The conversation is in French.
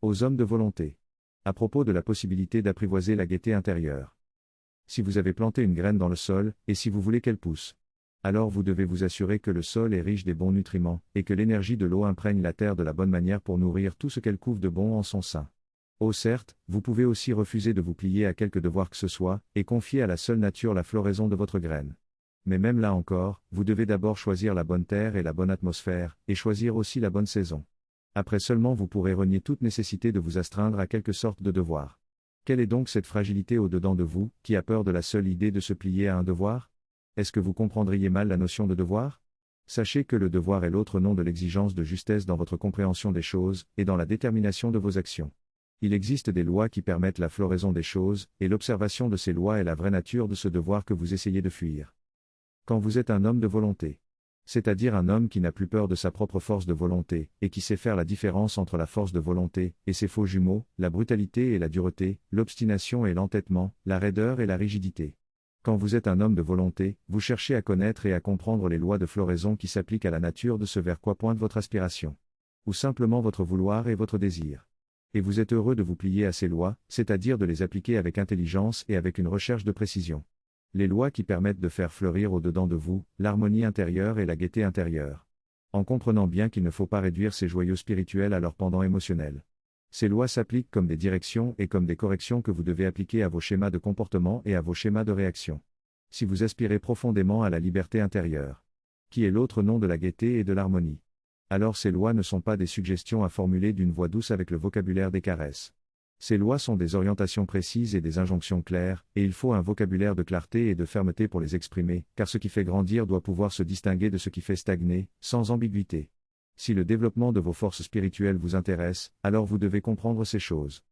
Aux hommes de volonté. À propos de la possibilité d'apprivoiser la gaieté intérieure. Si vous avez planté une graine dans le sol, et si vous voulez qu'elle pousse, alors vous devez vous assurer que le sol est riche des bons nutriments, et que l'énergie de l'eau imprègne la terre de la bonne manière pour nourrir tout ce qu'elle couvre de bon en son sein. Oh certes, vous pouvez aussi refuser de vous plier à quelque devoir que ce soit, et confier à la seule nature la floraison de votre graine. Mais même là encore, vous devez d'abord choisir la bonne terre et la bonne atmosphère, et choisir aussi la bonne saison. Après seulement vous pourrez renier toute nécessité de vous astreindre à quelque sorte de devoir. Quelle est donc cette fragilité au-dedans de vous, qui a peur de la seule idée de se plier à un devoir? Est-ce que vous comprendriez mal la notion de devoir? Sachez que le devoir est l'autre nom de l'exigence de justesse dans votre compréhension des choses, et dans la détermination de vos actions. Il existe des lois qui permettent la floraison des choses, et l'observation de ces lois est la vraie nature de ce devoir que vous essayez de fuir. Quand vous êtes un homme de volonté, c'est-à-dire un homme qui n'a plus peur de sa propre force de volonté, et qui sait faire la différence entre la force de volonté, et ses faux jumeaux, la brutalité et la dureté, l'obstination et l'entêtement, la raideur et la rigidité. Quand vous êtes un homme de volonté, vous cherchez à connaître et à comprendre les lois de floraison qui s'appliquent à la nature de ce vers quoi pointe votre aspiration. Ou simplement votre vouloir et votre désir. Et vous êtes heureux de vous plier à ces lois, c'est-à-dire de les appliquer avec intelligence et avec une recherche de précision. Les lois qui permettent de faire fleurir au-dedans de vous, l'harmonie intérieure et la gaieté intérieure. En comprenant bien qu'il ne faut pas réduire ces joyaux spirituels à leur pendant émotionnel. Ces lois s'appliquent comme des directions et comme des corrections que vous devez appliquer à vos schémas de comportement et à vos schémas de réaction. Si vous aspirez profondément à la liberté intérieure, qui est l'autre nom de la gaieté et de l'harmonie, alors ces lois ne sont pas des suggestions à formuler d'une voix douce avec le vocabulaire des caresses. Ces lois sont des orientations précises et des injonctions claires, et il faut un vocabulaire de clarté et de fermeté pour les exprimer, car ce qui fait grandir doit pouvoir se distinguer de ce qui fait stagner, sans ambiguïté. Si le développement de vos forces spirituelles vous intéresse, alors vous devez comprendre ces choses.